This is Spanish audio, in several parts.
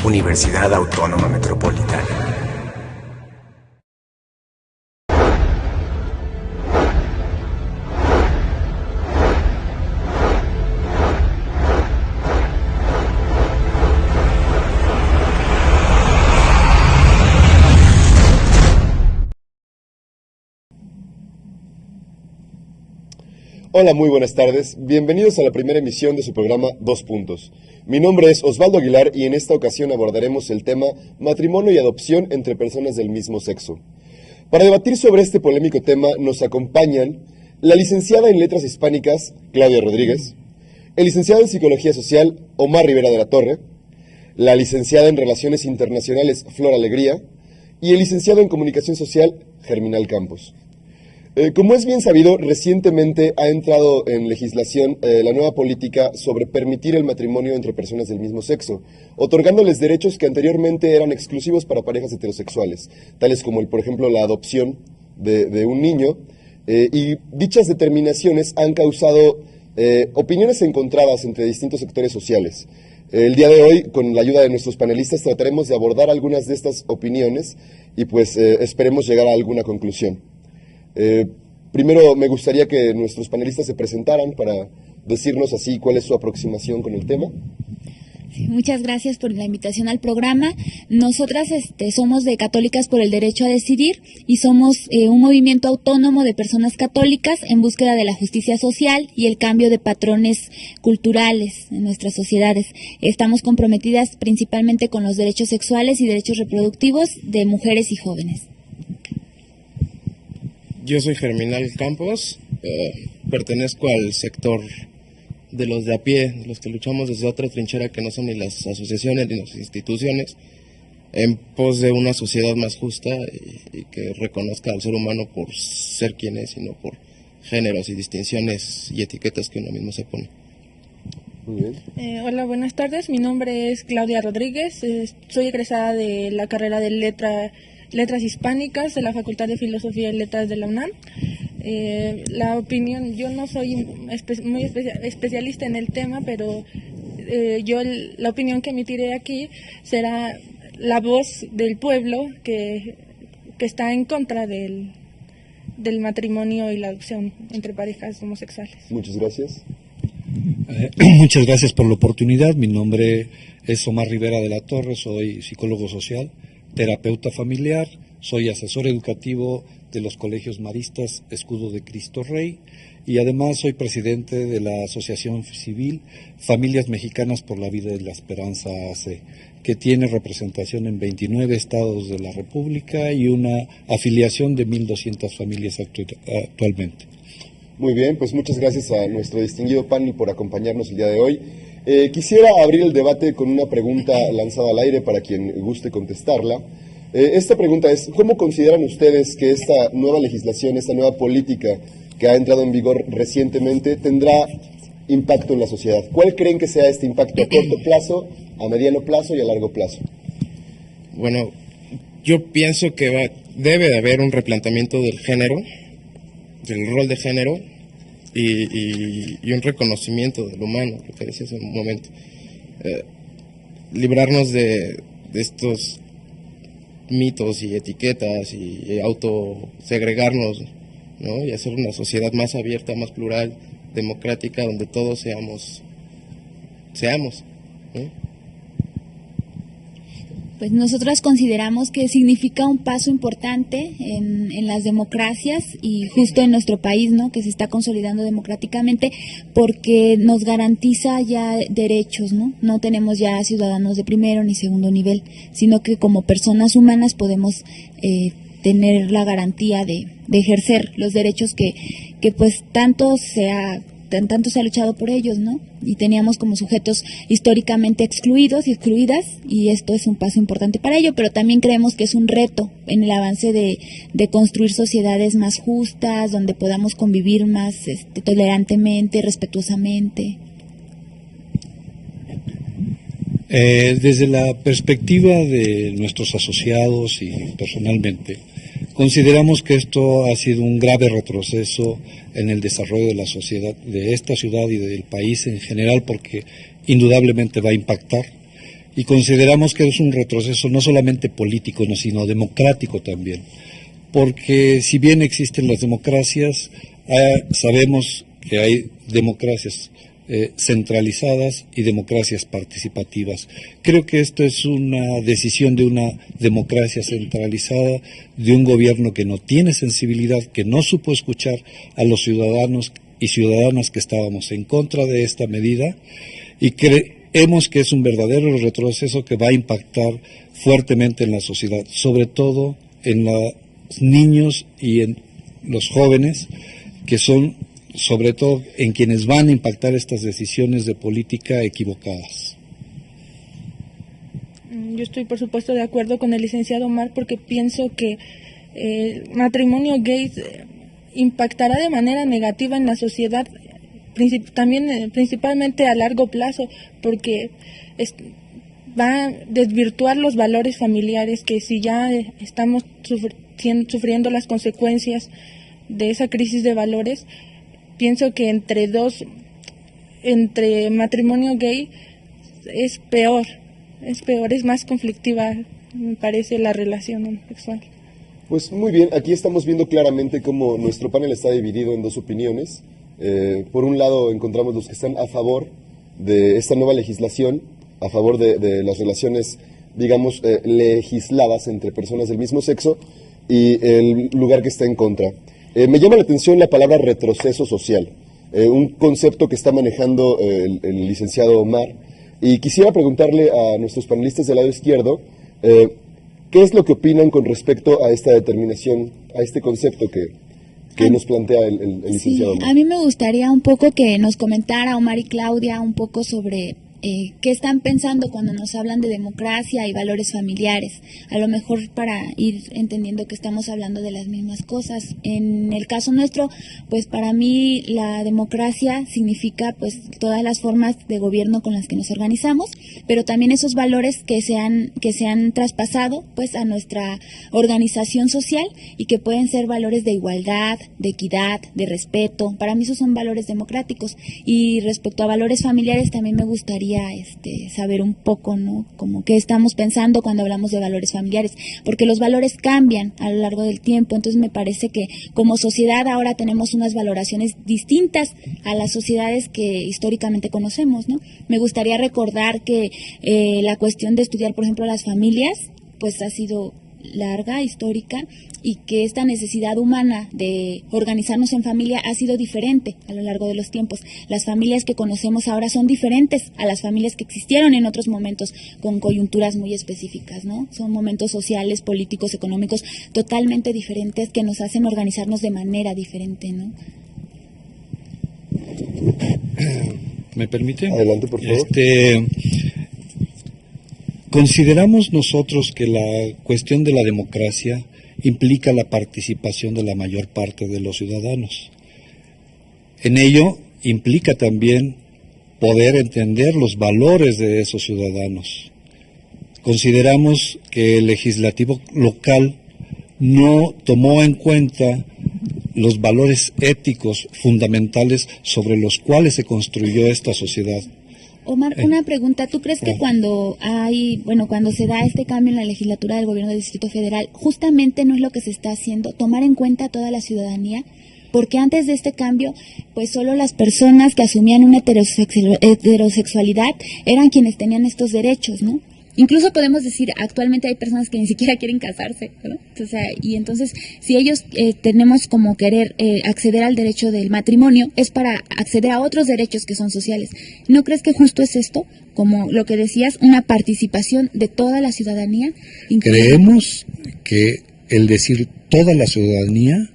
Universidad Autónoma Metropolitana. Hola, muy buenas tardes. Bienvenidos a la primera emisión de su programa Dos Puntos. Mi nombre es Osvaldo Aguilar y en esta ocasión abordaremos el tema matrimonio y adopción entre personas del mismo sexo. Para debatir sobre este polémico tema nos acompañan la licenciada en Letras Hispánicas, Claudia Rodríguez, el licenciado en Psicología Social, Omar Rivera de la Torre, la licenciada en Relaciones Internacionales, Flor Alegría, y el licenciado en Comunicación Social, Germinal Campos. Como es bien sabido, recientemente ha entrado en legislación la nueva política sobre permitir el matrimonio entre personas del mismo sexo, otorgándoles derechos que anteriormente eran exclusivos para parejas heterosexuales, tales como, por ejemplo, la adopción de un niño, y dichas determinaciones han causado opiniones encontradas entre distintos sectores sociales. El día de hoy, con la ayuda de nuestros panelistas, trataremos de abordar algunas de estas opiniones y pues esperemos llegar a alguna conclusión. Primero me gustaría que nuestros panelistas se presentaran para decirnos así cuál es su aproximación con el tema. Sí, muchas gracias por la invitación al programa. Nosotras somos de Católicas por el Derecho a Decidir y somos un movimiento autónomo de personas católicas en búsqueda de la justicia social y el cambio de patrones culturales en nuestras sociedades. Estamos comprometidas principalmente con los derechos sexuales y derechos reproductivos de mujeres y jóvenes. Yo soy Germinal Campos, pertenezco al sector de los de a pie, los que luchamos desde otra trinchera que no son ni las asociaciones ni las instituciones, en pos de una sociedad más justa y que reconozca al ser humano por ser quien es y no por géneros y distinciones y etiquetas que uno mismo se pone. Muy bien. Hola, buenas tardes. Mi nombre es Claudia Rodríguez. Soy egresada de la carrera de Letras Hispánicas de la Facultad de Filosofía y Letras de la UNAM. La opinión, yo no soy muy especialista en el tema, pero la opinión que emitiré aquí será la voz del pueblo que está en contra del matrimonio y la adopción entre parejas homosexuales. Muchas gracias. Muchas gracias por la oportunidad. Mi nombre es Omar Rivera de la Torre, soy psicólogo social, terapeuta familiar, soy asesor educativo de los colegios maristas Escudo de Cristo Rey y además soy presidente de la Asociación Civil Familias Mexicanas por la Vida y la Esperanza AC, que tiene representación en 29 estados de la República y una afiliación de 1,200 familias actualmente. Muy bien, pues muchas gracias a nuestro distinguido panel por acompañarnos el día de hoy. Quisiera abrir el debate con una pregunta lanzada al aire para quien guste contestarla. Esta pregunta es, ¿cómo consideran ustedes que esta nueva legislación, esta nueva política que ha entrado en vigor recientemente tendrá impacto en la sociedad? ¿Cuál creen que sea este impacto a corto plazo, a mediano plazo y a largo plazo? Bueno, yo pienso que debe de haber un replanteamiento del género, del rol de género y un reconocimiento del humano, lo que decía hace un momento. Librarnos de estos mitos y etiquetas y autosegregarnos, ¿no? Y hacer una sociedad más abierta, más plural, democrática, donde todos seamos, ¿no? Pues nosotras consideramos que significa un paso importante en las democracias y justo en nuestro país, ¿no? Que se está consolidando democráticamente porque nos garantiza ya derechos, ¿no? No tenemos ya ciudadanos de primero ni segundo nivel, sino que como personas humanas podemos tener la garantía de ejercer los derechos que pues tanto se ha luchado por ellos, ¿no? Y teníamos como sujetos históricamente excluidos y excluidas, y esto es un paso importante para ello, pero también creemos que es un reto en el avance de construir sociedades más justas, donde podamos convivir más tolerantemente, respetuosamente. Desde la perspectiva de nuestros asociados y personalmente, consideramos que esto ha sido un grave retroceso en el desarrollo de la sociedad, de esta ciudad y del país en general, porque indudablemente va a impactar y consideramos que es un retroceso no solamente político, no, sino democrático también, porque si bien existen las democracias, sabemos que hay democracias centralizadas y democracias participativas. Creo que esto es una decisión de una democracia centralizada, de un gobierno que no tiene sensibilidad, que no supo escuchar a los ciudadanos y ciudadanas que estábamos en contra de esta medida, y creemos que es un verdadero retroceso que va a impactar fuertemente en la sociedad, sobre todo en los niños y en los jóvenes, que son sobre todo en quienes van a impactar estas decisiones de política equivocadas. Yo estoy por supuesto de acuerdo con el licenciado Omar, porque pienso que el matrimonio gay impactará de manera negativa en la sociedad, también principalmente a largo plazo, porque va a desvirtuar los valores familiares, que si ya estamos sufriendo las consecuencias de esa crisis de valores, pienso que entre matrimonio gay es peor, es más conflictiva, me parece, la relación homosexual. Pues muy bien, aquí estamos viendo claramente cómo nuestro panel está dividido en dos opiniones. Por un lado encontramos los que están a favor de esta nueva legislación, a favor de las relaciones, digamos, legisladas entre personas del mismo sexo, y el lugar que está en contra. Me llama la atención la palabra retroceso social, un concepto que está manejando el licenciado Omar, y quisiera preguntarle a nuestros panelistas del lado izquierdo, ¿qué es lo que opinan con respecto a esta determinación, a este concepto que nos plantea el licenciado Omar? A mí me gustaría un poco que nos comentara Omar y Claudia un poco sobre qué están pensando cuando nos hablan de democracia y valores familiares, a lo mejor para ir entendiendo que estamos hablando de las mismas cosas. En el caso nuestro, pues para mí la democracia significa pues todas las formas de gobierno con las que nos organizamos, pero también esos valores que se han traspasado pues a nuestra organización social y que pueden ser valores de igualdad, de equidad, de respeto. Para mí esos son valores democráticos. Y respecto a valores familiares también me gustaría saber un poco, ¿no? Como qué estamos pensando cuando hablamos de valores familiares, porque los valores cambian a lo largo del tiempo. Entonces me parece que como sociedad ahora tenemos unas valoraciones distintas a las sociedades que históricamente conocemos, ¿no? Me gustaría recordar que la cuestión de estudiar, por ejemplo, las familias, pues ha sido larga, histórica, y que esta necesidad humana de organizarnos en familia ha sido diferente a lo largo de los tiempos. Las familias que conocemos ahora son diferentes a las familias que existieron en otros momentos con coyunturas muy específicas, ¿no? Son momentos sociales, políticos, económicos totalmente diferentes que nos hacen organizarnos de manera diferente, ¿no? ¿Me permite? Adelante, por favor. Consideramos nosotros que la cuestión de la democracia implica la participación de la mayor parte de los ciudadanos. En ello implica también poder entender los valores de esos ciudadanos. Consideramos que el legislativo local no tomó en cuenta los valores éticos fundamentales sobre los cuales se construyó esta sociedad. Omar, una pregunta. ¿Tú crees que cuando se da este cambio en la legislatura del gobierno del Distrito Federal, justamente no es lo que se está haciendo, tomar en cuenta a toda la ciudadanía? Porque antes de este cambio, pues solo las personas que asumían una heterosexualidad eran quienes tenían estos derechos, ¿no? Incluso podemos decir, actualmente hay personas que ni siquiera quieren casarse, ¿no? O sea, y entonces, si ellos tenemos como querer acceder al derecho del matrimonio, es para acceder a otros derechos que son sociales. ¿No crees que justo es esto? Como lo que decías, una participación de toda la ciudadanía. Creemos que el decir toda la ciudadanía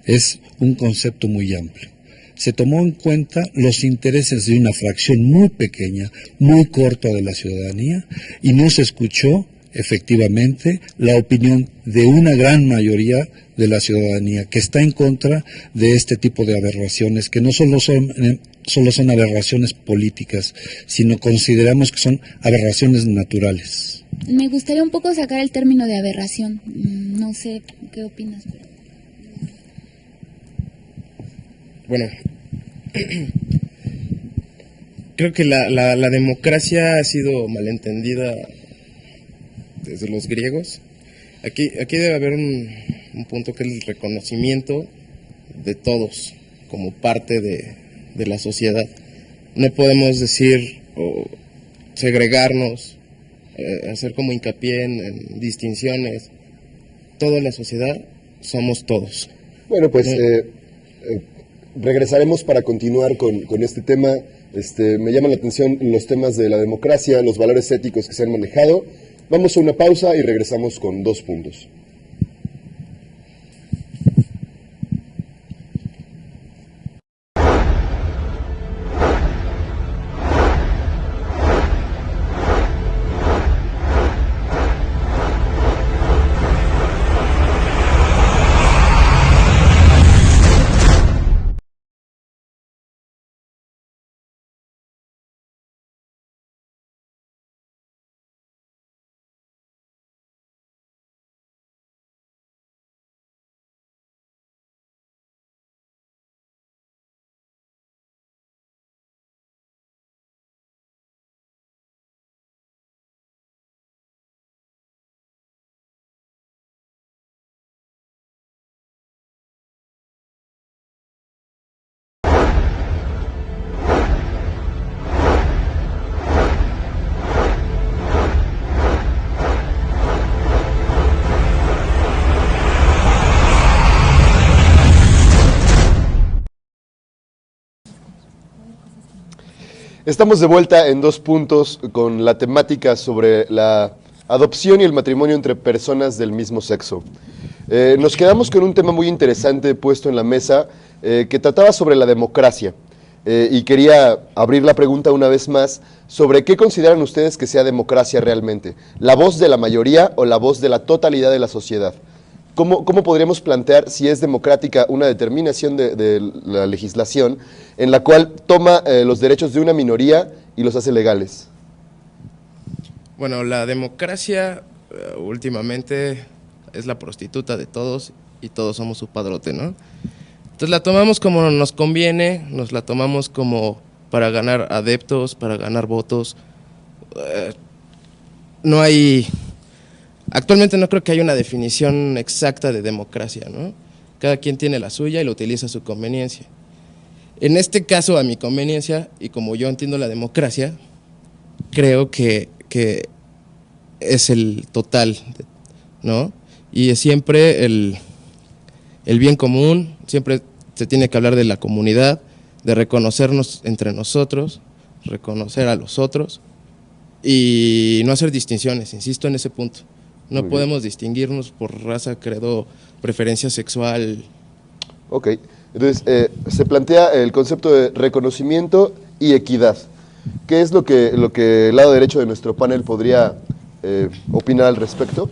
es un concepto muy amplio. Se tomó en cuenta los intereses de una fracción muy pequeña, muy corta de la ciudadanía, y no se escuchó efectivamente la opinión de una gran mayoría de la ciudadanía que está en contra de este tipo de aberraciones, que no solo son aberraciones políticas, sino consideramos que son aberraciones naturales. Me gustaría un poco sacar el término de aberración. No sé, ¿qué opinas? Bueno, Creo que la democracia ha sido malentendida desde los griegos. Aquí debe haber un punto que es el reconocimiento de todos como parte de la sociedad. No podemos decir o segregarnos, hacer como hincapié en distinciones. Toda la sociedad somos todos. Bueno, pues regresaremos para continuar con este tema. Me llaman la atención los temas de la democracia, los valores éticos que se han manejado. Vamos a una pausa y regresamos con 2 puntos. Estamos de vuelta en 2 puntos con la temática sobre la adopción y el matrimonio entre personas del mismo sexo. Nos quedamos con un tema muy interesante puesto en la mesa que trataba sobre la democracia y quería abrir la pregunta una vez más sobre qué consideran ustedes que sea democracia realmente, la voz de la mayoría o la voz de la totalidad de la sociedad. ¿Cómo podríamos plantear si es democrática una determinación de la legislación en la cual toma los derechos de una minoría y los hace legales? Bueno, la democracia últimamente es la prostituta de todos y todos somos su padrote, ¿no? Entonces la tomamos como nos conviene, nos la tomamos como para ganar adeptos, para ganar votos. Actualmente no creo que haya una definición exacta de democracia, ¿no? Cada quien tiene la suya y lo utiliza a su conveniencia. En este caso, a mi conveniencia, y como yo entiendo la democracia, creo que es el total, ¿no? Y es siempre el bien común, siempre se tiene que hablar de la comunidad, de reconocernos entre nosotros, reconocer a los otros y no hacer distinciones, insisto en ese punto. No podemos distinguirnos por raza, credo, preferencia sexual. Ok, entonces se plantea el concepto de reconocimiento y equidad. ¿Qué es lo que el lado derecho de nuestro panel podría opinar al respecto?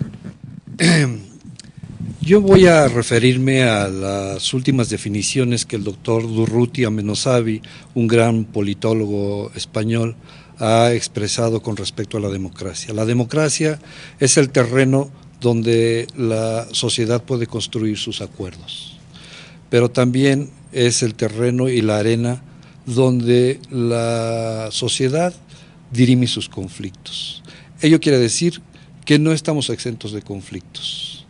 Yo voy a referirme a las últimas definiciones que el doctor Durruti Amenossabi, un gran politólogo español, ha expresado con respecto a la democracia. La democracia es el terreno donde la sociedad puede construir sus acuerdos, pero también es el terreno y la arena donde la sociedad dirime sus conflictos. Ello quiere decir que no estamos exentos de conflictos.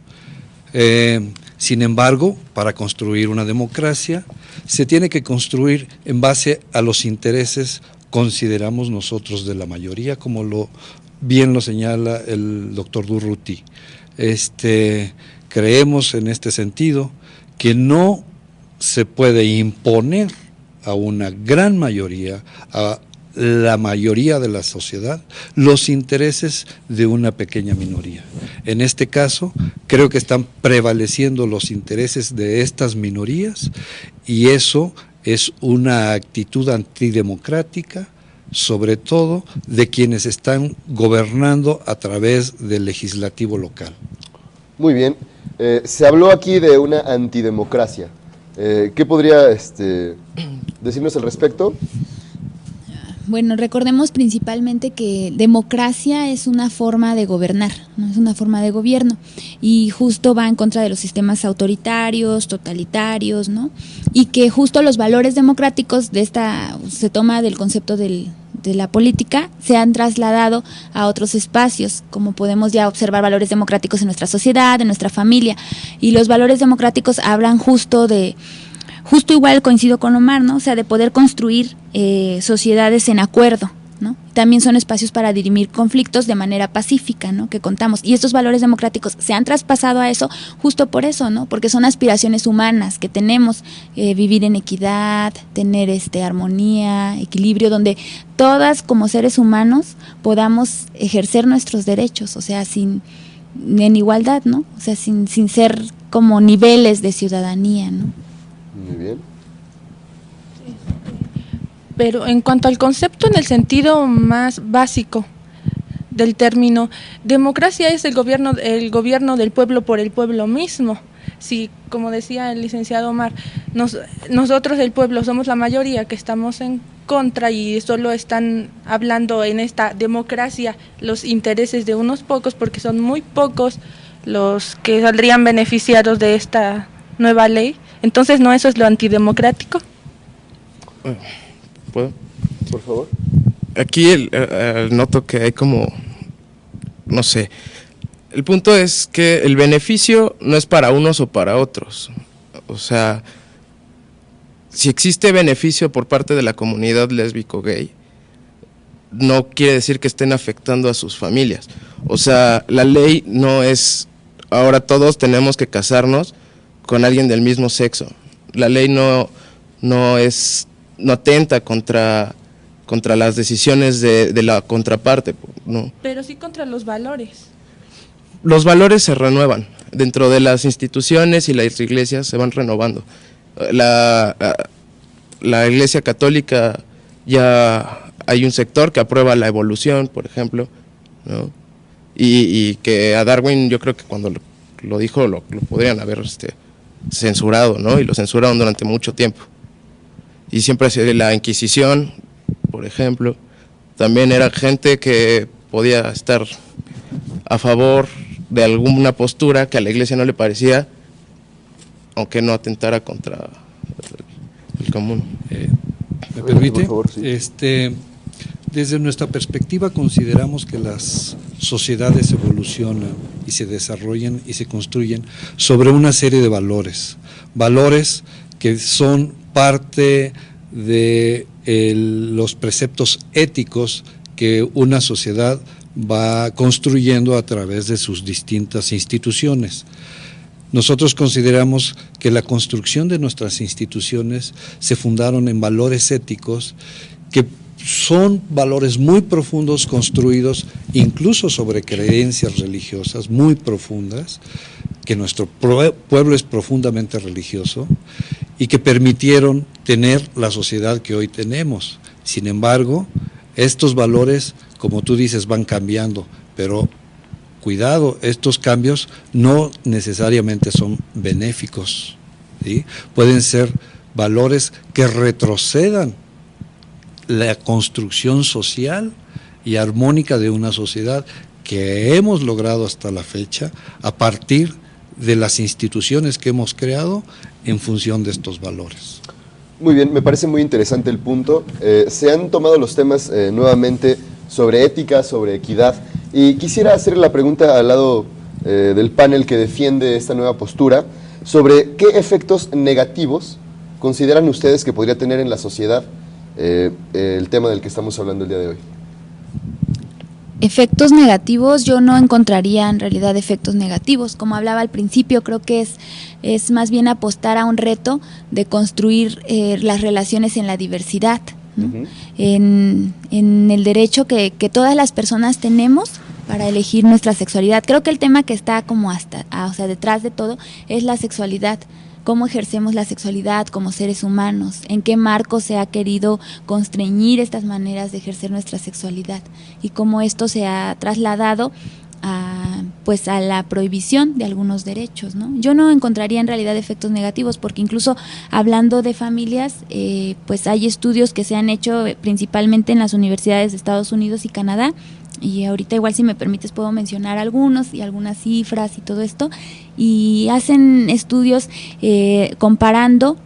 Sin embargo, para construir una democracia se tiene que construir en base a los intereses, consideramos nosotros, de la mayoría, como bien lo señala el doctor Durruti. Creemos en este sentido que no se puede imponer a una gran mayoría, a la mayoría de la sociedad, los intereses de una pequeña minoría. En este caso, creo que están prevaleciendo los intereses de estas minorías y eso es una actitud antidemocrática, sobre todo de quienes están gobernando a través del legislativo local. Muy bien, se habló aquí de una antidemocracia. ¿Qué podría decirnos al respecto? Bueno, recordemos principalmente que democracia es una forma de gobernar, no es una forma de gobierno, y justo va en contra de los sistemas autoritarios, totalitarios, ¿no? Y que justo los valores democráticos se toma del concepto del de la política se han trasladado a otros espacios, como podemos ya observar valores democráticos en nuestra sociedad, en nuestra familia, y los valores democráticos hablan justo igual coincido con Omar, ¿no? O sea, de poder construir sociedades en acuerdo, ¿no? También son espacios para dirimir conflictos de manera pacífica, ¿no? Que contamos. Y estos valores democráticos se han traspasado a eso justo por eso, ¿no? Porque son aspiraciones humanas que tenemos, vivir en equidad, tener armonía, equilibrio, donde todas como seres humanos podamos ejercer nuestros derechos, o sea, en igualdad, ¿no? O sea, sin ser como niveles de ciudadanía, ¿no? Muy bien. Pero en cuanto al concepto en el sentido más básico del término, democracia es el gobierno del pueblo por el pueblo mismo. Si, como decía el licenciado Omar, nosotros el pueblo somos la mayoría que estamos en contra y solo están hablando en esta democracia los intereses de unos pocos, porque son muy pocos los que saldrían beneficiados de esta nueva ley. Entonces, ¿no eso es lo antidemocrático? ¿Puedo? Por favor. Aquí noto que hay como, no sé, el punto es que el beneficio no es para unos o para otros. O sea, si existe beneficio por parte de la comunidad lésbico-gay, no quiere decir que estén afectando a sus familias. O sea, la ley no es, ahora todos tenemos que casarnos con alguien del mismo sexo. La ley no atenta contra las decisiones de la contraparte, ¿no? Pero sí contra los valores. Los valores se renuevan dentro de las instituciones y las iglesias se van renovando. La Iglesia Católica ya hay un sector que aprueba la evolución, por ejemplo, ¿no? Y que a Darwin yo creo que cuando lo dijo lo podrían haber censurado, ¿no? Y lo censuraron durante mucho tiempo. Y siempre la Inquisición, por ejemplo, también era gente que podía estar a favor de alguna postura que a la iglesia no le parecía, aunque no atentara contra el común. ¿Me permite? Por favor, sí. Desde nuestra perspectiva consideramos que las sociedades evolucionan y se desarrollan y se construyen sobre una serie de valores que son parte de los preceptos éticos que una sociedad va construyendo a través de sus distintas instituciones. Nosotros consideramos que la construcción de nuestras instituciones se fundaron en valores éticos que son valores muy profundos construidos incluso sobre creencias religiosas muy profundas, que nuestro pueblo es profundamente religioso y que permitieron tener la sociedad que hoy tenemos. Sin embargo, estos valores, como tú dices, van cambiando, pero cuidado, estos cambios no necesariamente son benéficos, ¿sí? Pueden ser valores que retrocedan la construcción social y armónica de una sociedad que hemos logrado hasta la fecha a partir de las instituciones que hemos creado en función de estos valores. Muy bien, me parece muy interesante el punto. Se han tomado los temas nuevamente sobre ética, sobre equidad, y quisiera hacer la pregunta al lado del panel que defiende esta nueva postura, sobre qué efectos negativos consideran ustedes que podría tener en la sociedad el tema del que estamos hablando el día de hoy. Efectos negativos, yo no encontraría en realidad efectos negativos. Como hablaba al principio, creo que es más bien apostar a un reto de construir las relaciones en la diversidad, ¿no? Uh-huh. En el derecho que todas las personas tenemos para elegir nuestra sexualidad. Creo que el tema que está como detrás de todo es la sexualidad. Cómo ejercemos la sexualidad como seres humanos, en qué marco se ha querido constreñir estas maneras de ejercer nuestra sexualidad y cómo esto se ha trasladado a la prohibición de algunos derechos, ¿no? Yo no encontraría en realidad efectos negativos, porque incluso hablando de familias, pues hay estudios que se han hecho principalmente en las universidades de Estados Unidos y Canadá, y ahorita igual si me permites puedo mencionar algunos y algunas cifras y todo esto, y hacen estudios comparando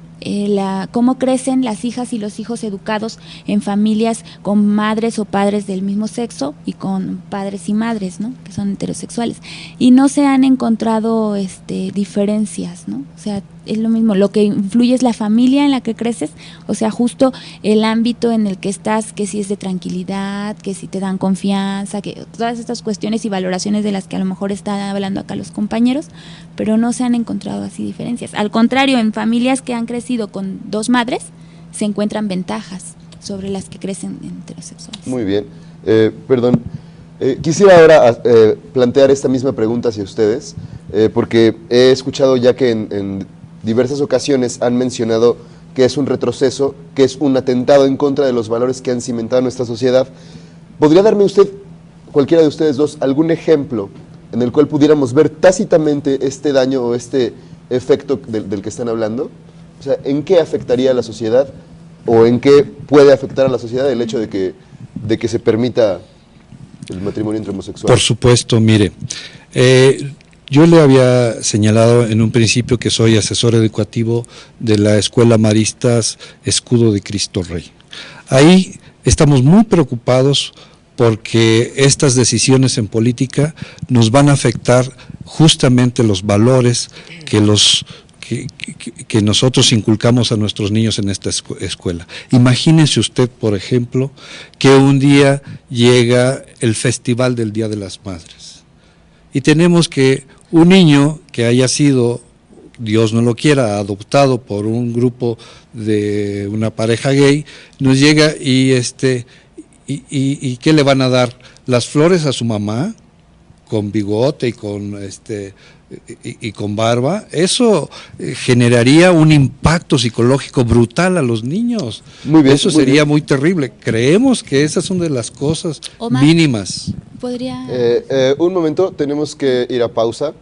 cómo crecen las hijas y los hijos educados en familias con madres o padres del mismo sexo y con padres y madres, ¿no?, que son heterosexuales, y no se han encontrado diferencias, ¿no? O sea, es lo mismo, lo que influye es la familia en la que creces, o sea, justo el ámbito en el que estás, que si es de tranquilidad, que si te dan confianza, que todas estas cuestiones y valoraciones de las que a lo mejor están hablando acá los compañeros, pero no se han encontrado así diferencias. Al contrario, en familias que han crecido con dos madres, se encuentran ventajas sobre las que crecen heterosexuales. Muy bien. Perdón, quisiera ahora plantear esta misma pregunta hacia ustedes, porque he escuchado ya que en diversas ocasiones han mencionado que es un retroceso, que es un atentado en contra de los valores que han cimentado nuestra sociedad. ¿Podría darme usted, cualquiera de ustedes dos, algún ejemplo en el cual pudiéramos ver tácitamente este daño o este efecto del que están hablando? O sea, ¿en qué afectaría a la sociedad o en qué puede afectar a la sociedad el hecho de que se permita el matrimonio entre homosexuales? Por supuesto, mire, yo le había señalado en un principio que soy asesor educativo de la Escuela Maristas Escudo de Cristo Rey. Ahí estamos muy preocupados porque estas decisiones en política nos van a afectar justamente los valores que nosotros inculcamos a nuestros niños en esta escuela. Imagínense usted, por ejemplo, que un día llega el Festival del Día de las Madres y tenemos que un niño que haya sido, Dios no lo quiera, adoptado por un grupo de una pareja gay, nos llega y ¿qué le van a dar? Las flores a su mamá, con bigote y con barba. Eso generaría un impacto psicológico brutal a los niños. Muy bien, eso sería muy terrible. Creemos que esas son de las cosas Omar, mínimas. ¿podría...? Un momento, tenemos que ir a pausa.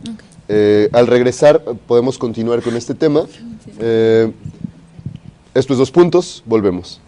Al regresar podemos continuar con este tema. Estos 2 puntos, volvemos.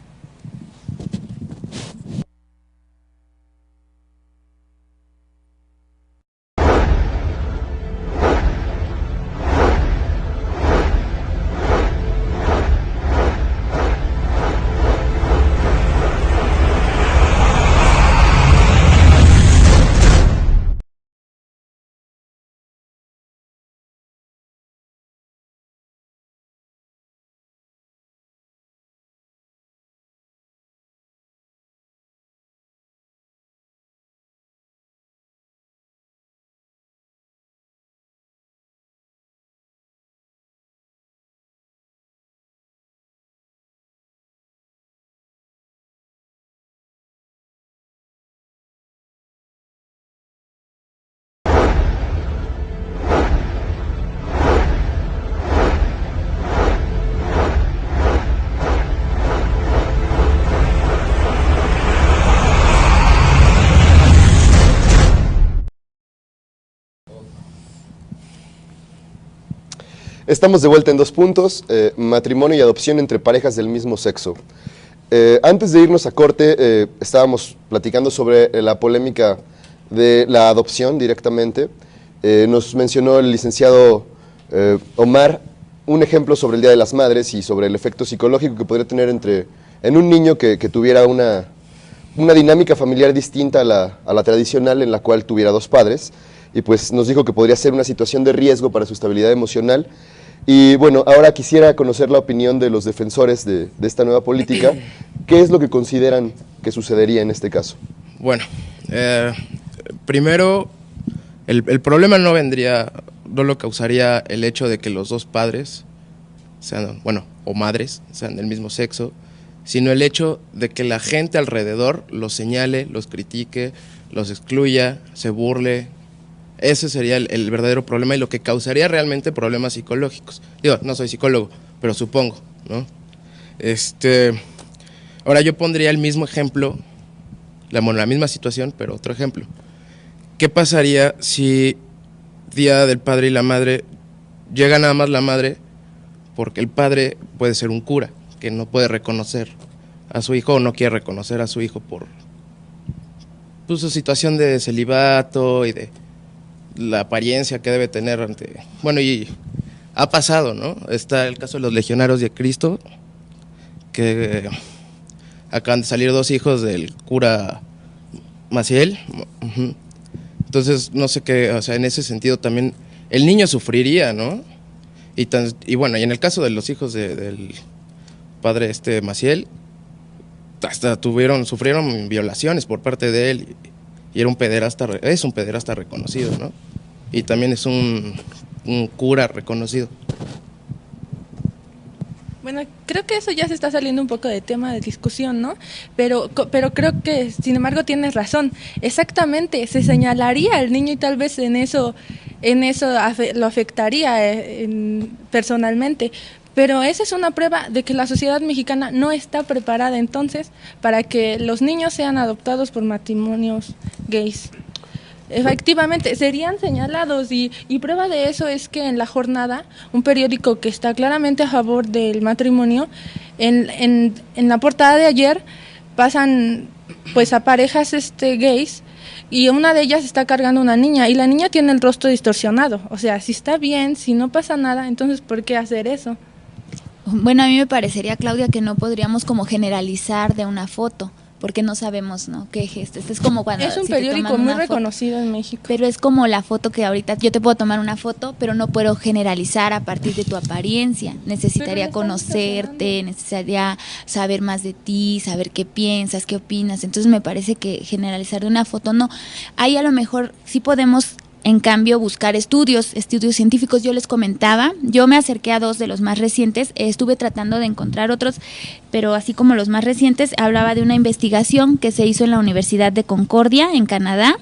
Estamos de vuelta en 2 puntos, matrimonio y adopción entre parejas del mismo sexo. Antes de irnos a corte, estábamos platicando sobre la polémica de la adopción directamente. Nos mencionó el licenciado Omar un ejemplo sobre el Día de las Madres y sobre el efecto psicológico que podría tener en un niño que tuviera una dinámica familiar distinta a la tradicional, en la cual tuviera 2 padres, y pues nos dijo que podría ser una situación de riesgo para su estabilidad emocional. Y bueno, ahora quisiera conocer la opinión de los defensores de esta nueva política. ¿Qué es lo que consideran que sucedería en este caso? Bueno, primero, el problema no lo causaría el hecho de que los 2 padres sean, o madres, sean del mismo sexo, sino el hecho de que la gente alrededor los señale, los critique, los excluya, se burle. Ese sería el verdadero problema y lo que causaría realmente problemas psicológicos. Digo, no soy psicólogo, pero supongo, ¿no? Ahora yo pondría el mismo ejemplo, la misma situación, pero otro ejemplo. ¿Qué pasaría si Día del Padre y la Madre llega nada más la madre porque el padre puede ser un cura que no puede reconocer a su hijo o no quiere reconocer a su hijo por su situación de celibato y de la apariencia que debe tener y ha pasado, ¿no? Está el caso de los legionarios de Cristo, que acaban de salir 2 hijos del cura Maciel. Entonces, no sé qué, o sea, en ese sentido también el niño sufriría, ¿no? Y bueno, y en el caso de los hijos del padre Maciel, hasta sufrieron violaciones por parte de él, y era es un pederasta reconocido, ¿no? Y también es un cura reconocido. Bueno, creo que eso ya se está saliendo un poco de tema de discusión, ¿no? Pero creo que, sin embargo, tienes razón. Exactamente, se señalaría al niño y tal vez en eso lo afectaría personalmente. Pero esa es una prueba de que la sociedad mexicana no está preparada entonces para que los niños sean adoptados por matrimonios gays. Efectivamente, serían señalados y prueba de eso es que en La Jornada, un periódico que está claramente a favor del matrimonio, en la portada de ayer pasan pues a parejas gays y una de ellas está cargando una niña y la niña tiene el rostro distorsionado. O sea, si está bien, si no pasa nada, entonces ¿por qué hacer eso? Bueno, a mí me parecería, Claudia, que no podríamos como generalizar de una foto, porque no sabemos, ¿no?, qué gesto. Es como cuando es un si periódico muy reconocido en México. Pero es como la foto que ahorita yo te puedo tomar una foto, pero no puedo generalizar a partir de tu apariencia. Necesitaría conocerte, necesitaría saber más de ti, saber qué piensas, qué opinas. Entonces me parece que generalizar de una foto no. Ahí a lo mejor sí podemos, en cambio, buscar estudios científicos. Yo les comentaba, yo me acerqué a 2 de los más recientes, estuve tratando de encontrar otros, pero así como los más recientes, hablaba de una investigación que se hizo en la Universidad de Concordia, en Canadá,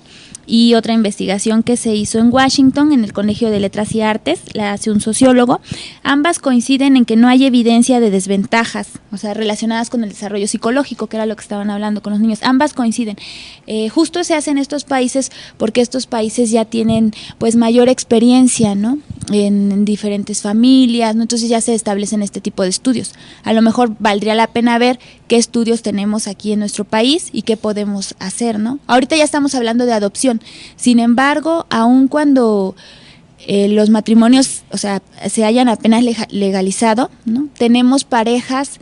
y otra investigación que se hizo en Washington, en el Colegio de Letras y Artes, la hace un sociólogo. Ambas coinciden en que no hay evidencia de desventajas, o sea, relacionadas con el desarrollo psicológico, que era lo que estaban hablando con los niños. Ambas coinciden. Justo se hace en estos países porque estos países ya tienen pues mayor experiencia, ¿no?, en diferentes familias, ¿no? Entonces ya se establecen este tipo de estudios. A lo mejor valdría la pena ver qué estudios tenemos aquí en nuestro país y qué podemos hacer, ¿no? Ahorita ya estamos hablando de adopción. Sin embargo, aun cuando los matrimonios, o sea, se hayan apenas legalizado, ¿no?, tenemos parejas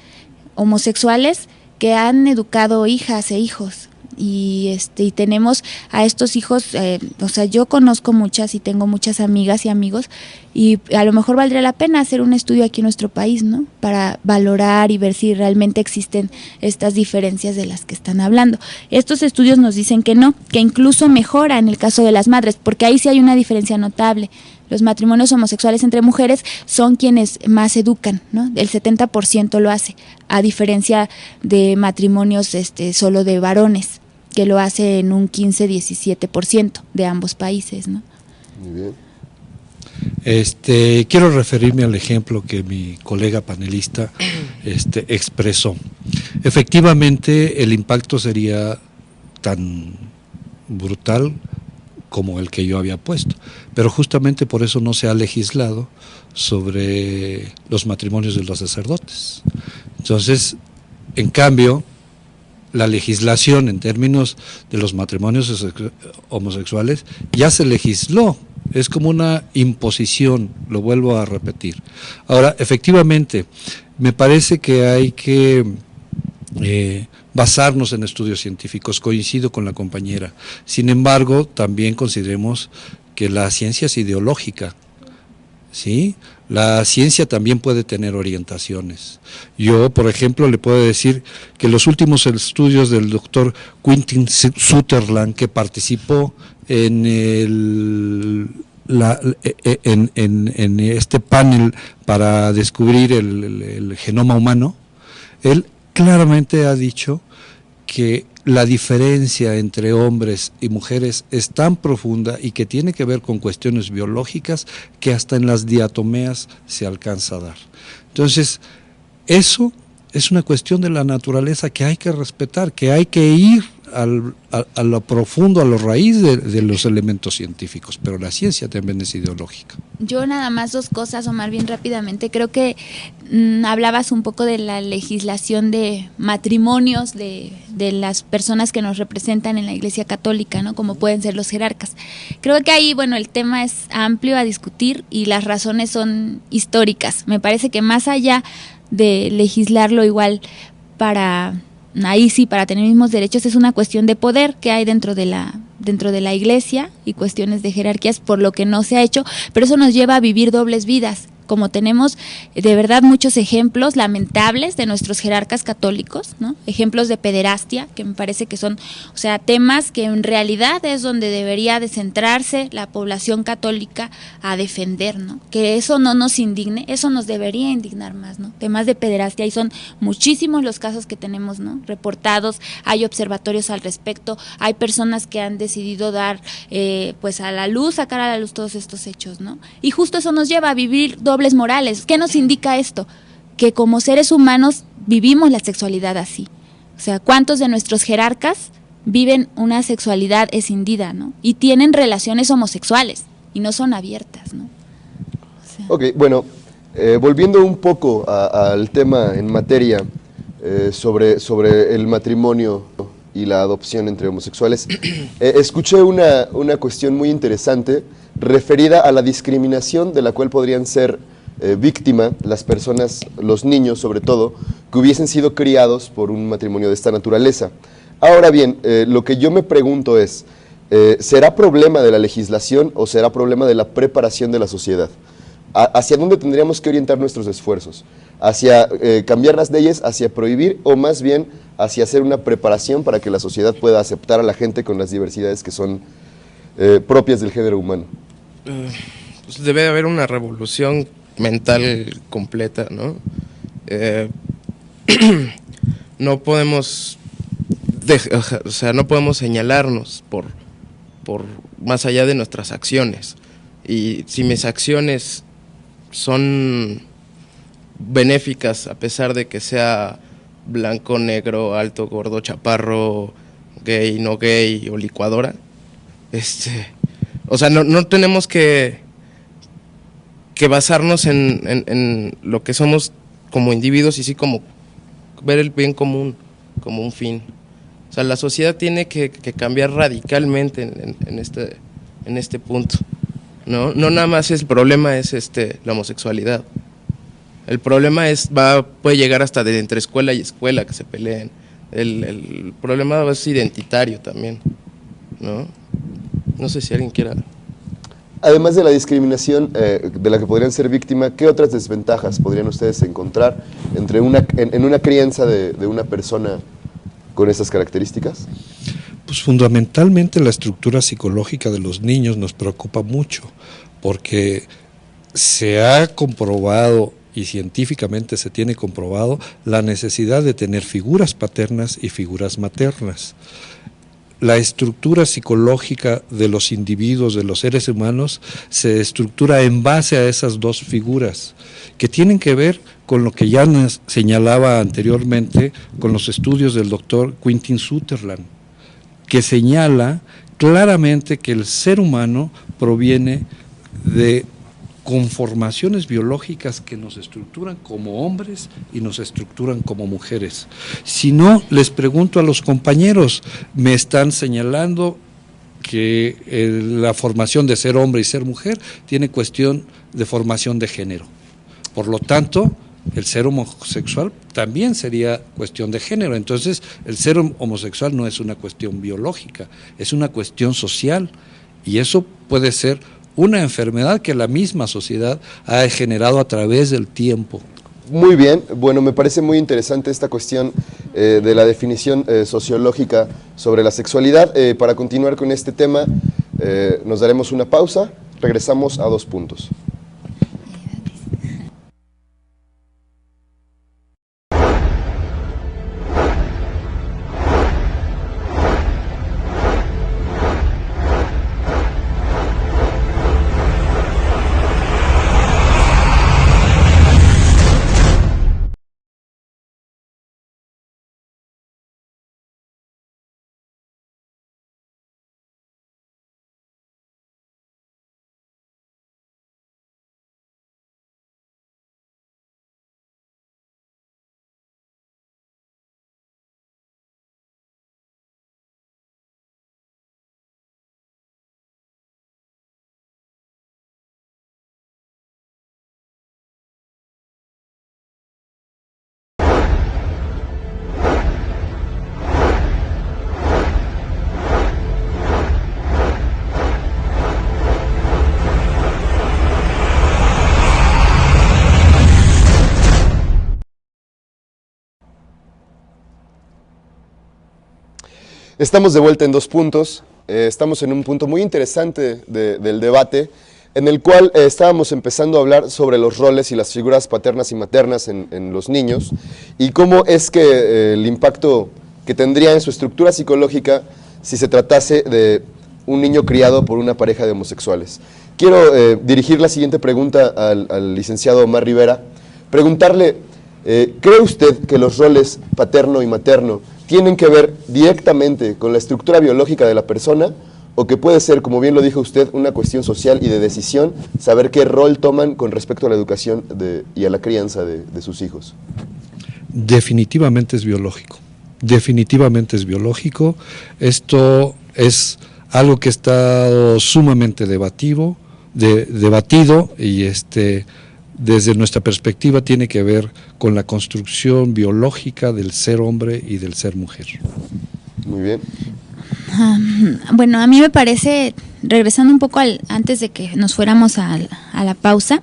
homosexuales que han educado hijas e hijos. Y tenemos a estos hijos, o sea, yo conozco muchas y tengo muchas amigas y amigos, y a lo mejor valdría la pena hacer un estudio aquí en nuestro país, ¿no?, para valorar y ver si realmente existen estas diferencias de las que están hablando. Estos estudios nos dicen que no, que incluso mejora en el caso de las madres, porque ahí sí hay una diferencia notable. Los matrimonios homosexuales entre mujeres son quienes más educan, ¿no? El 70% lo hace, a diferencia de matrimonios solo de varones, que lo hace en un 15-17% de ambos países, ¿no? Muy bien. Quiero referirme al ejemplo que mi colega panelista expresó. Efectivamente, el impacto sería tan brutal como el que yo había puesto, pero justamente por eso no se ha legislado sobre los matrimonios de los sacerdotes. Entonces, en cambio, la legislación en términos de los matrimonios homosexuales ya se legisló, es como una imposición, lo vuelvo a repetir. Ahora, efectivamente, me parece que hay que basarnos en estudios científicos, coincido con la compañera. Sin embargo, también consideremos que la ciencia es ideológica, ¿sí? La ciencia también puede tener orientaciones. Yo, por ejemplo, le puedo decir que los últimos estudios del doctor Quentin Sutherland, que participó en este panel para descubrir el genoma humano, él claramente ha dicho que la diferencia entre hombres y mujeres es tan profunda y que tiene que ver con cuestiones biológicas que hasta en las diatomeas se alcanza a dar. Entonces, eso es una cuestión de la naturaleza que hay que respetar, que hay que ir a lo profundo, a lo raíz de los elementos científicos, pero la ciencia también es ideológica. Yo nada más dos cosas, Omar, bien rápidamente. Creo que hablabas un poco de la legislación de matrimonios de las personas que nos representan en la Iglesia Católica, ¿no? Como pueden ser los jerarcas. Creo que ahí, bueno, el tema es amplio a discutir y las razones son históricas. Me parece que más allá de legislarlo igual para tener mismos derechos, es una cuestión de poder que hay dentro de la Iglesia y cuestiones de jerarquías por lo que no se ha hecho, pero eso nos lleva a vivir dobles vidas, como tenemos de verdad muchos ejemplos lamentables de nuestros jerarcas católicos, ¿no? Ejemplos de pederastia, que me parece que son, o sea, temas que en realidad es donde debería de centrarse la población católica a defender, ¿no? Que eso no nos indigne, eso nos debería indignar más, ¿no? Temas de pederastia, y son muchísimos los casos que tenemos, ¿no? Reportados, hay observatorios al respecto, hay personas que han decidido dar, pues sacar a la luz todos estos hechos, ¿no? Y justo eso nos lleva a vivir dobles morales. ¿Qué nos indica esto? Que como seres humanos vivimos la sexualidad así. O sea, ¿cuántos de nuestros jerarcas viven una sexualidad escindida, ¿no? Y tienen relaciones homosexuales y no son abiertas, ¿no? O sea. Ok, bueno, volviendo un poco al tema en materia sobre el matrimonio y la adopción entre homosexuales, escuché una cuestión muy interesante referida a la discriminación de la cual podrían ser víctima las personas, los niños sobre todo, que hubiesen sido criados por un matrimonio de esta naturaleza. Ahora bien, lo que yo me pregunto es, ¿será problema de la legislación o será problema de la preparación de la sociedad? ¿Hacia dónde tendríamos que orientar nuestros esfuerzos? ¿Hacia cambiar las leyes, hacia prohibir, o más bien hacia hacer una preparación para que la sociedad pueda aceptar a la gente con las diversidades que son propias del género humano? Pues debe de haber una revolución mental completa, ¿no? No podemos no podemos señalarnos por más allá de nuestras acciones. Y si mis acciones son benéficas, a pesar de que sea blanco, negro, alto, gordo, chaparro, gay, no gay o licuadora, no tenemos que basarnos en lo que somos como individuos, y sí como ver el bien común como un fin. O sea, la sociedad tiene que cambiar radicalmente en este punto. No nada más el problema es la homosexualidad. El problema puede llegar hasta de entre escuela y escuela que se peleen. El problema es identitario también, ¿no? No sé si alguien quiera. Además de la discriminación de la que podrían ser víctimas, ¿qué otras desventajas podrían ustedes encontrar en una crianza de una persona con esas características? Pues fundamentalmente la estructura psicológica de los niños nos preocupa mucho, porque se ha comprobado y científicamente se tiene comprobado la necesidad de tener figuras paternas y figuras maternas. La estructura psicológica de los individuos, de los seres humanos, se estructura en base a esas dos figuras, que tienen que ver con lo que ya nos señalaba anteriormente con los estudios del doctor Quentin Sutherland, que señala claramente que el ser humano proviene de conformaciones biológicas que nos estructuran como hombres y nos estructuran como mujeres. Si no, les pregunto a los compañeros, me están señalando que la formación de ser hombre y ser mujer tiene cuestión de formación de género. Por lo tanto, el ser homosexual también sería cuestión de género. Entonces, el ser homosexual no es una cuestión biológica, es una cuestión social, y eso puede ser una enfermedad que la misma sociedad ha generado a través del tiempo. Muy bien, bueno, me parece muy interesante esta cuestión de la definición sociológica sobre la sexualidad. Para continuar con este tema, nos daremos una pausa, regresamos a 2 puntos. Estamos de vuelta en Dos Puntos. Estamos en un punto muy interesante del debate, en el cual estábamos empezando a hablar sobre los roles y las figuras paternas y maternas en los niños, y cómo es que el impacto que tendría en su estructura psicológica si se tratase de un niño criado por una pareja de homosexuales. Quiero dirigir la siguiente pregunta al licenciado Omar Rivera, preguntarle, ¿cree usted que los roles paterno y materno tienen que ver directamente con la estructura biológica de la persona, o que puede ser, como bien lo dijo usted, una cuestión social y de decisión, saber qué rol toman con respecto a la educación y a la crianza de sus hijos? Definitivamente es biológico, definitivamente es biológico. Esto es algo que ha estado sumamente debatido y desde nuestra perspectiva tiene que ver con la construcción biológica del ser hombre y del ser mujer. Muy bien. Bueno, a mí me parece, regresando un poco antes de que nos fuéramos a la pausa,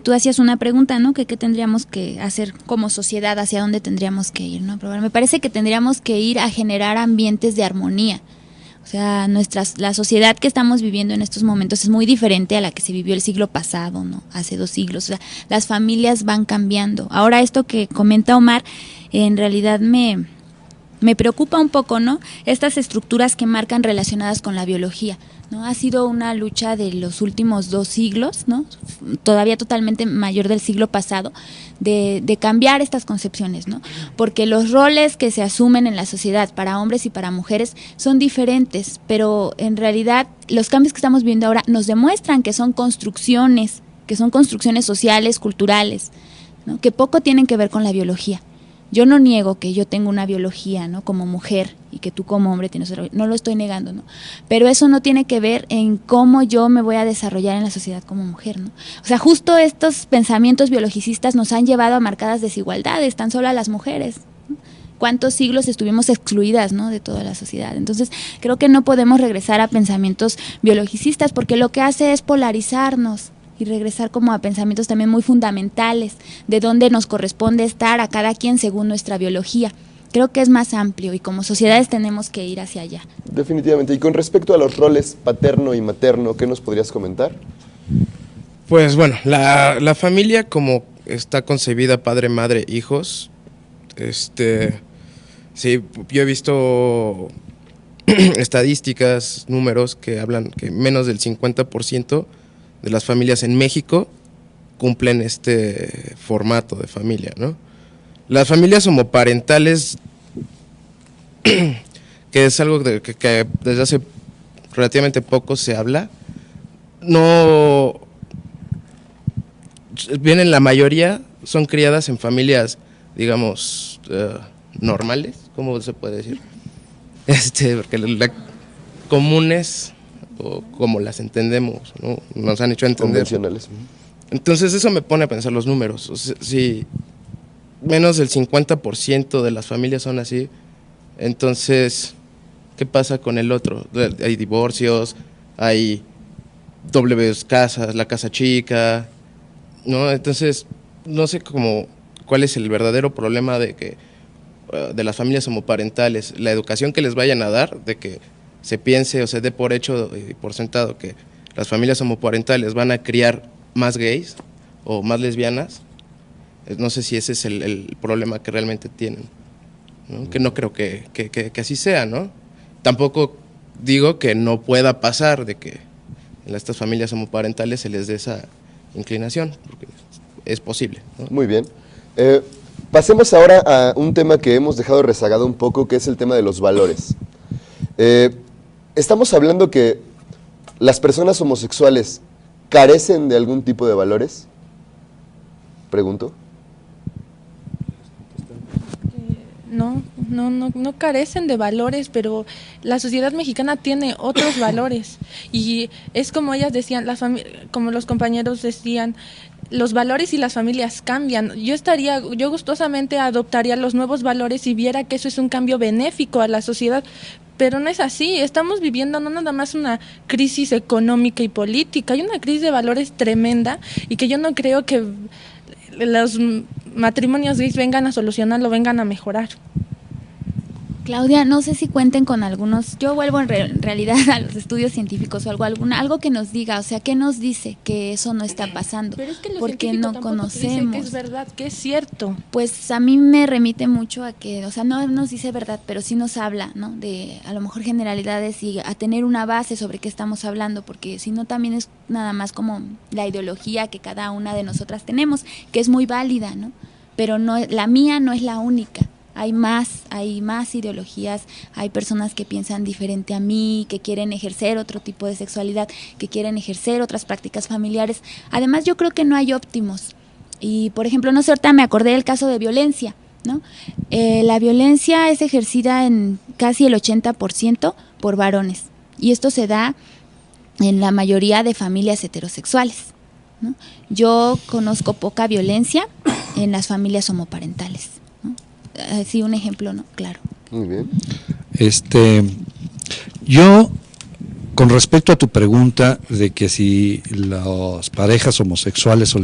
tú hacías una pregunta, ¿no? Que qué tendríamos que hacer como sociedad, hacia dónde tendríamos que ir, ¿no? Pero me parece que tendríamos que ir a generar ambientes de armonía. O sea, la sociedad que estamos viviendo en estos momentos es muy diferente a la que se vivió el siglo pasado, ¿no? Hace 2 siglos. O sea, las familias van cambiando. Ahora, esto que comenta Omar, en realidad me preocupa un poco, ¿no? Estas estructuras que marcan relacionadas con la biología, ¿no? Ha sido una lucha de los últimos 2 siglos, ¿no? Todavía totalmente mayor del siglo pasado, de cambiar estas concepciones, ¿no? Porque los roles que se asumen en la sociedad para hombres y para mujeres son diferentes, pero en realidad los cambios que estamos viendo ahora nos demuestran que son construcciones sociales, culturales, ¿no? Que poco tienen que ver con la biología. Yo no niego que yo tengo una biología, ¿no? Como mujer, y que tú como hombre tienes otra, no lo estoy negando, ¿no? Pero eso no tiene que ver en cómo yo me voy a desarrollar en la sociedad como mujer, ¿no? O sea, justo estos pensamientos biologicistas nos han llevado a marcadas desigualdades, tan solo a las mujeres, ¿no? ¿Cuántos siglos estuvimos excluidas, ¿no? De toda la sociedad? Entonces, creo que no podemos regresar a pensamientos biologicistas, porque lo que hace es polarizarnos y regresar como a pensamientos también muy fundamentales de dónde nos corresponde estar a cada quien según nuestra biología. Creo que es más amplio y como sociedades tenemos que ir hacia allá. Definitivamente. Y con respecto a los roles paterno y materno, ¿qué nos podrías comentar? Pues bueno, la familia como está concebida, padre, madre, hijos, sí, yo he visto estadísticas, números que hablan que menos del 50% de las familias en México cumplen este formato de familia, ¿no? Las familias homoparentales, que es algo que desde hace relativamente poco se habla, no vienen, la mayoría son criadas en familias, digamos, normales, ¿cómo se puede decir? Porque comunes, o como las entendemos, ¿no? Nos han hecho entender. Convencionales. Entonces eso me pone a pensar los números. O sea, si menos del 50% de las familias son así, entonces, ¿qué pasa con el otro? Hay divorcios, hay dobles casas, la casa chica, ¿no? Entonces, no sé cuál es el verdadero problema de las familias homoparentales, la educación que les vayan a dar, de que se piense o se dé por hecho y por sentado que las familias homoparentales van a criar más gays o más lesbianas. No sé si ese es el problema que realmente tienen, ¿no? Que no creo que así sea, ¿no? Tampoco digo que no pueda pasar de que en estas familias homoparentales se les dé esa inclinación, porque es posible, ¿no? Muy bien. Pasemos ahora a un tema que hemos dejado rezagado un poco, que es el tema de los valores. Estamos hablando que las personas homosexuales carecen de algún tipo de valores. Pregunto. No carecen de valores, pero la sociedad mexicana tiene otros valores y es como ellas decían, como los compañeros decían, los valores y las familias cambian. Yo gustosamente adoptaría los nuevos valores y viera que eso es un cambio benéfico a la sociedad, pero no es así. Estamos viviendo no nada más una crisis económica y política, hay una crisis de valores tremenda y que yo no creo que los matrimonios gays vengan a solucionarlo, vengan a mejorar. Claudia, no sé si cuenten con algunos, yo vuelvo en realidad a los estudios científicos o algo que nos diga, o sea, ¿qué nos dice que eso no está pasando? Pero es que lo porque científico no tampoco te dice conocemos. que es verdad, que es cierto. Pues a mí me remite mucho a que, o sea, no nos dice verdad, pero sí nos habla, ¿no? De a lo mejor generalidades y a tener una base sobre qué estamos hablando, porque si no también es nada más como la ideología que cada una de nosotras tenemos, que es muy válida, ¿no? Pero no, la mía no es la única. Hay más ideologías, hay personas que piensan diferente a mí, que quieren ejercer otro tipo de sexualidad, que quieren ejercer otras prácticas familiares. Además, yo creo que no hay óptimos. Y, por ejemplo, no sé, ahorita me acordé del caso de violencia, ¿no? La violencia es ejercida en casi el 80% por varones. Y esto se da en la mayoría de familias heterosexuales, ¿no? Yo conozco poca violencia en las familias homoparentales, ¿no? Así un ejemplo, ¿no? Claro. Muy bien. Yo, con respecto a tu pregunta de que si las parejas homosexuales o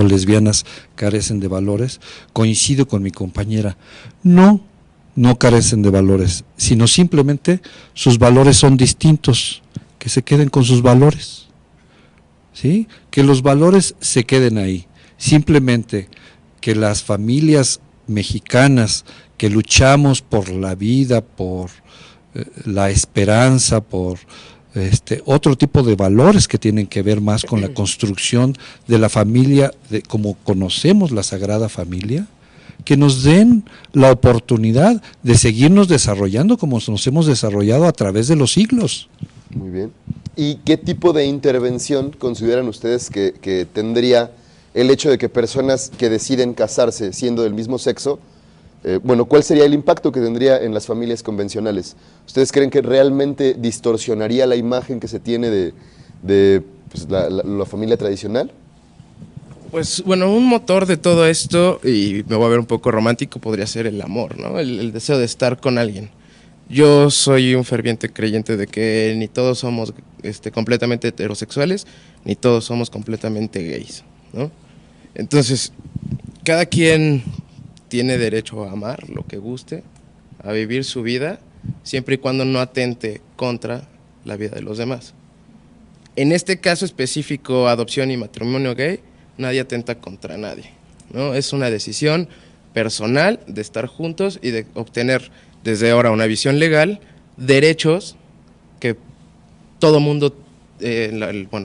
lesbianas carecen de valores, coincido con mi compañera. No carecen de valores, sino simplemente sus valores son distintos, que se queden con sus valores, ¿sí? Que los valores se queden ahí. Simplemente que las familias mexicanas que luchamos por la vida, por la esperanza, por otro tipo de valores que tienen que ver más con la construcción de la familia, de como conocemos la Sagrada Familia, que nos den la oportunidad de seguirnos desarrollando como nos hemos desarrollado a través de los siglos. Muy bien. ¿Y qué tipo de intervención consideran ustedes que tendría el hecho de que personas que deciden casarse siendo del mismo sexo, ¿cuál sería el impacto que tendría en las familias convencionales? ¿Ustedes creen que realmente distorsionaría la imagen que se tiene de pues, la familia tradicional? Pues bueno, un motor de todo esto, y me voy a ver un poco romántico, podría ser el amor, ¿no? El deseo de estar con alguien. Yo soy un ferviente creyente de que ni todos somos completamente heterosexuales, ni todos somos completamente gays, ¿no? Entonces, cada quien tiene derecho a amar lo que guste, a vivir su vida, siempre y cuando no atente contra la vida de los demás. En este caso específico, adopción y matrimonio gay, nadie atenta contra nadie, ¿no? Es una decisión personal de estar juntos y de obtener desde ahora una visión legal, derechos que todo mundo,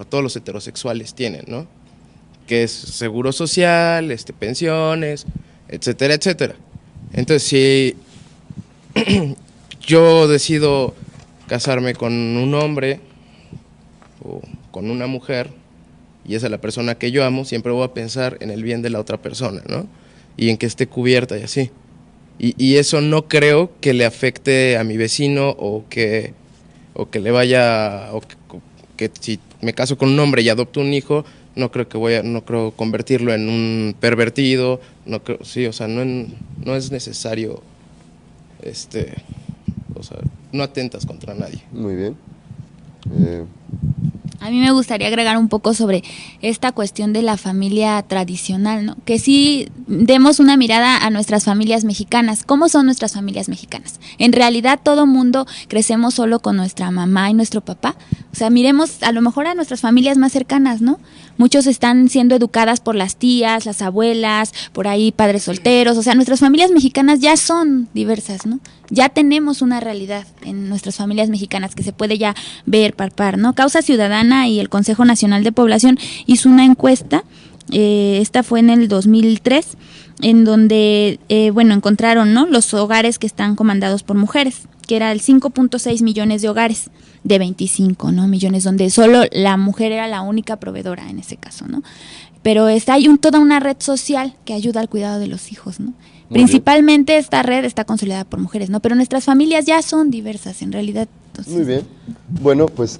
todos los heterosexuales tienen, ¿no? Que es seguro social, pensiones, etcétera, etcétera. Entonces, si yo decido casarme con un hombre o con una mujer, y esa es la persona que yo amo, siempre voy a pensar en el bien de la otra persona, ¿no? Y en que esté cubierta y así. Y eso no creo que le afecte a mi vecino o que le vaya, que si me caso con un hombre y adopto un hijo, no creo convertirlo en un pervertido, no creo, sí, o sea, no es necesario, o sea, no atentas contra nadie. Muy bien. A mí me gustaría agregar un poco sobre esta cuestión de la familia tradicional, ¿no? Que sí demos una mirada a nuestras familias mexicanas. ¿Cómo son nuestras familias mexicanas? En realidad todo mundo crecemos solo con nuestra mamá y nuestro papá. O sea, miremos a lo mejor a nuestras familias más cercanas, ¿no? Muchos están siendo educadas por las tías, las abuelas, por ahí padres solteros. O sea, nuestras familias mexicanas ya son diversas, ¿no? Ya tenemos una realidad en nuestras familias mexicanas que se puede ya ver, palpar, ¿no? Causa Ciudadana y el Consejo Nacional de Población hizo una encuesta, esta fue en el 2003, en donde, encontraron, ¿no?, los hogares que están comandados por mujeres, que era el 5.6 millones de hogares de 25, ¿no?, millones, donde solo la mujer era la única proveedora en ese caso, ¿no? Pero hay toda una red social que ayuda al cuidado de los hijos, ¿no? Principalmente esta red está consolidada por mujeres, ¿no? Pero nuestras familias ya son diversas, en realidad. Entonces... Muy bien. Bueno, pues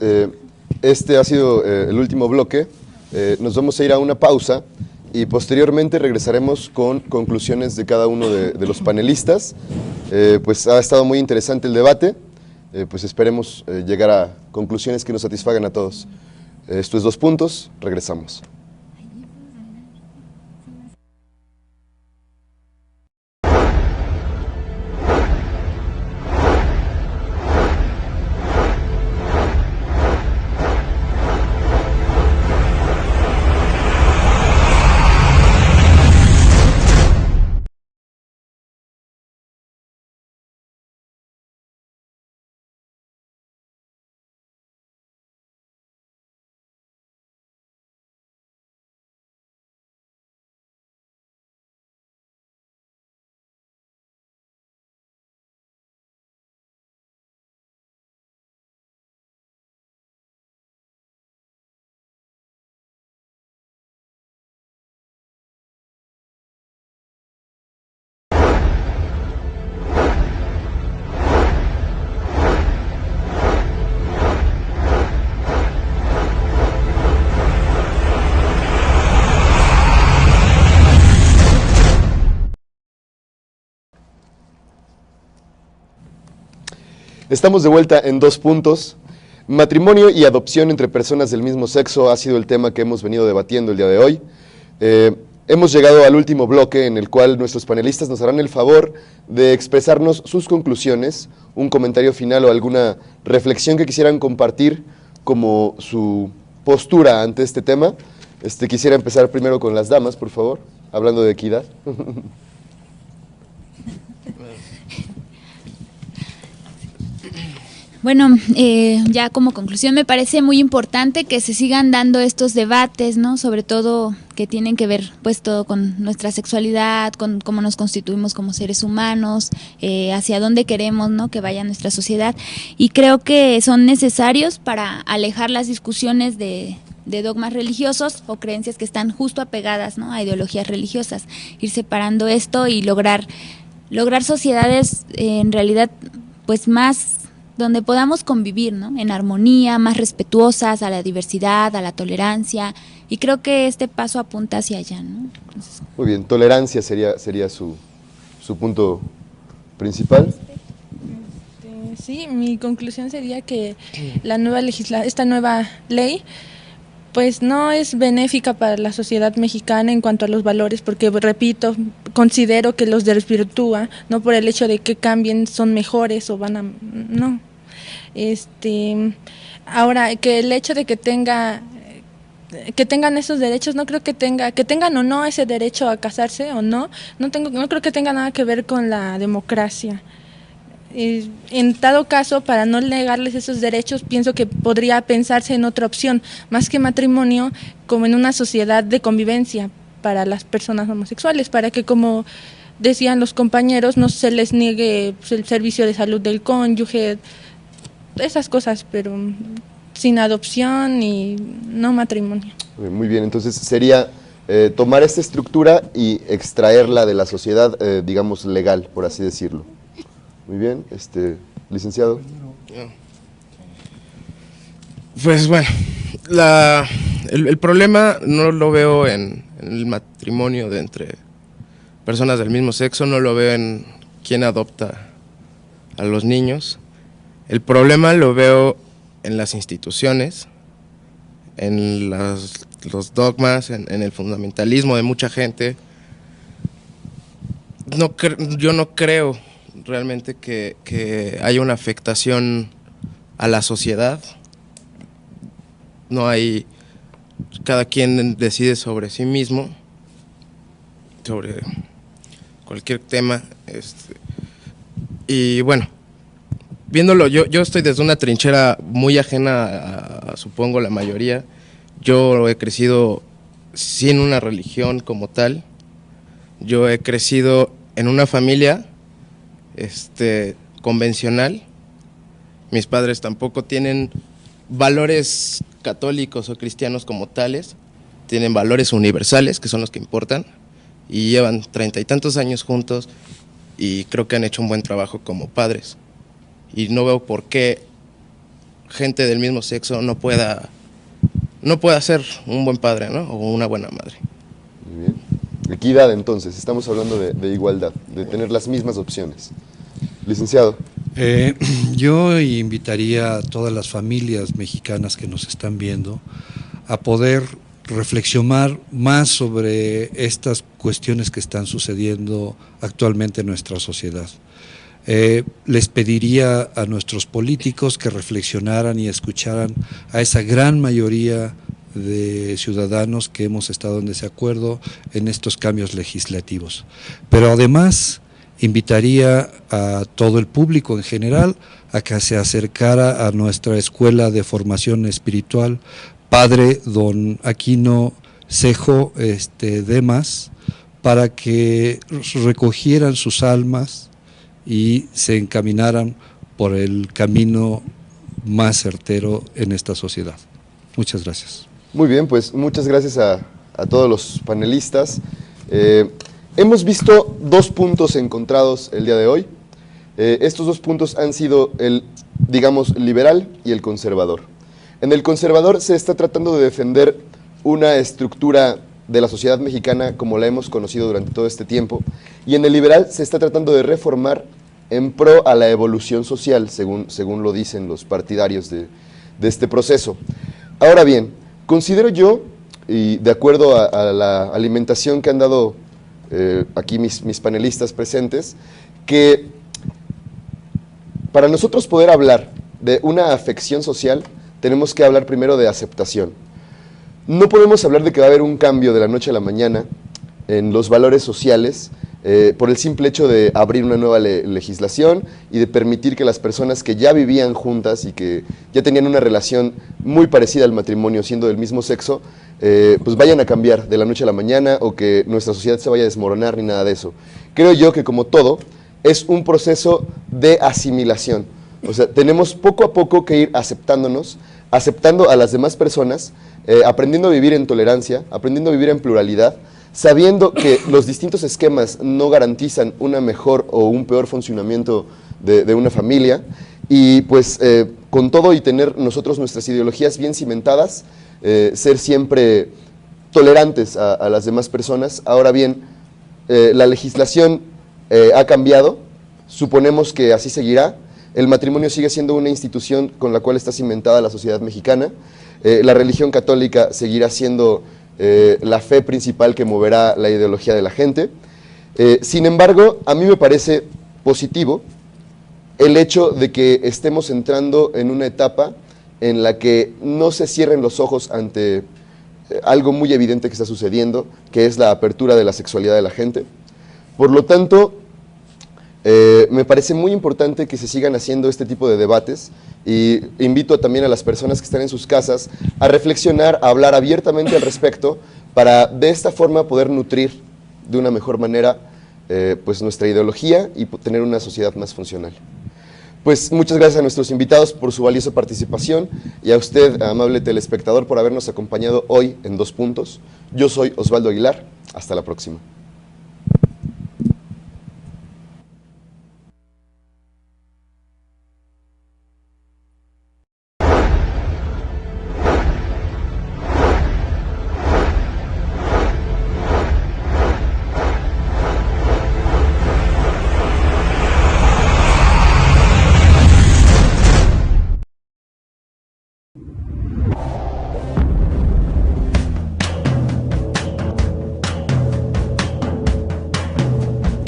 este ha sido el último bloque. Nos vamos a ir a una pausa y posteriormente regresaremos con conclusiones de cada uno de los panelistas. Pues ha estado muy interesante el debate. Pues esperemos llegar a conclusiones que nos satisfagan a todos. Esto es 2 puntos. Regresamos. Estamos de vuelta en 2 puntos. Matrimonio y adopción entre personas del mismo sexo ha sido el tema que hemos venido debatiendo el día de hoy. Hemos llegado al último bloque en el cual nuestros panelistas nos harán el favor de expresarnos sus conclusiones, un comentario final o alguna reflexión que quisieran compartir como su postura ante este tema. Quisiera empezar primero con las damas, por favor, hablando de equidad. Bueno, ya como conclusión me parece muy importante que se sigan dando estos debates, ¿no? Sobre todo que tienen que ver pues todo con nuestra sexualidad, con cómo nos constituimos como seres humanos, hacia dónde queremos, ¿no? Que vaya nuestra sociedad, y creo que son necesarios para alejar las discusiones de dogmas religiosos o creencias que están justo apegadas, ¿no? A ideologías religiosas, ir separando esto y lograr sociedades en realidad pues más donde podamos convivir, ¿no? En armonía, más respetuosas a la diversidad, a la tolerancia, y creo que este paso apunta hacia allá, ¿no? Entonces, muy bien, tolerancia sería su punto principal. Sí, mi conclusión sería que esta nueva ley pues no es benéfica para la sociedad mexicana en cuanto a los valores, porque repito, considero que los desvirtúa, no por el hecho de que cambien son mejores o van a... no. Ahora, que el hecho de que tengan esos derechos, no creo que tengan o no ese derecho a casarse o no creo que tenga nada que ver con la democracia. En dado caso, para no negarles esos derechos, pienso que podría pensarse en otra opción, más que matrimonio, como en una sociedad de convivencia para las personas homosexuales, para que, como decían los compañeros, no se les niegue el servicio de salud del cónyuge, esas cosas, pero sin adopción y no matrimonio. Muy bien, entonces sería tomar esta estructura y extraerla de la sociedad, digamos, legal, por así decirlo. Muy bien, licenciado. Pues bueno, el problema no lo veo en el matrimonio de entre personas del mismo sexo, no lo veo en quién adopta a los niños. El problema lo veo en las instituciones, en los dogmas, en el fundamentalismo de mucha gente. Yo no creo realmente que haya una afectación a la sociedad. No hay, cada quien decide sobre sí mismo, sobre cualquier tema, y bueno, viéndolo, yo estoy desde una trinchera muy ajena a supongo la mayoría. Yo he crecido sin una religión como tal. Yo he crecido en una familia convencional. Mis padres tampoco tienen valores católicos o cristianos como tales, tienen valores universales, que son los que importan, y llevan 30 y tantos años juntos, y creo que han hecho un buen trabajo como padres. Y no veo por qué gente del mismo sexo no pueda ser un buen padre, ¿no? O una buena madre. Muy bien. Equidad, entonces, estamos hablando de igualdad, de tener las mismas opciones. Licenciado. Yo invitaría a todas las familias mexicanas que nos están viendo a poder reflexionar más sobre estas cuestiones que están sucediendo actualmente en nuestra sociedad. Les pediría a nuestros políticos que reflexionaran y escucharan a esa gran mayoría de ciudadanos que hemos estado en desacuerdo en estos cambios legislativos. Pero además invitaría a todo el público en general a que se acercara a nuestra escuela de formación espiritual, Padre Don Aquino Cejo Demas, para que recogieran sus almas y se encaminaran por el camino más certero en esta sociedad. Muchas gracias. Muy bien, pues muchas gracias a todos los panelistas. Hemos visto 2 puntos encontrados el día de hoy. Estos 2 puntos han sido el, digamos, liberal y el conservador. En el conservador se está tratando de defender una estructura de la sociedad mexicana como la hemos conocido durante todo este tiempo, y en el liberal se está tratando de reformar en pro a la evolución social, según lo dicen los partidarios de este proceso. Ahora bien, considero yo, y de acuerdo a la alimentación que han dado aquí mis panelistas presentes, que para nosotros poder hablar de una afección social, tenemos que hablar primero de aceptación. No podemos hablar de que va a haber un cambio de la noche a la mañana en los valores sociales por el simple hecho de abrir una nueva legislación y de permitir que las personas que ya vivían juntas y que ya tenían una relación muy parecida al matrimonio siendo del mismo sexo, pues vayan a cambiar de la noche a la mañana o que nuestra sociedad se vaya a desmoronar ni nada de eso. Creo yo que, como todo, es un proceso de asimilación. O sea, tenemos poco a poco que ir aceptándonos, aceptando a las demás personas, aprendiendo a vivir en tolerancia, aprendiendo a vivir en pluralidad, sabiendo que los distintos esquemas no garantizan una mejor o un peor funcionamiento de una familia, y pues con todo y tener nosotros nuestras ideologías bien cimentadas, ser siempre tolerantes a las demás personas. Ahora bien, la legislación ha cambiado, suponemos que así seguirá. El matrimonio sigue siendo una institución con la cual está cimentada la sociedad mexicana. La religión católica seguirá siendo la fe principal que moverá la ideología de la gente. Sin embargo, a mí me parece positivo el hecho de que estemos entrando en una etapa en la que no se cierren los ojos ante algo muy evidente que está sucediendo, que es la apertura de la sexualidad de la gente. Por lo tanto, me parece muy importante que se sigan haciendo este tipo de debates, y invito también a las personas que están en sus casas a reflexionar, a hablar abiertamente al respecto, para de esta forma poder nutrir de una mejor manera pues nuestra ideología y tener una sociedad más funcional. Pues muchas gracias a nuestros invitados por su valiosa participación, y a usted, amable telespectador, por habernos acompañado hoy en 2 Puntos. Yo soy Osvaldo Aguilar. Hasta la próxima.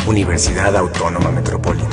Universidad Autónoma Metropolitana.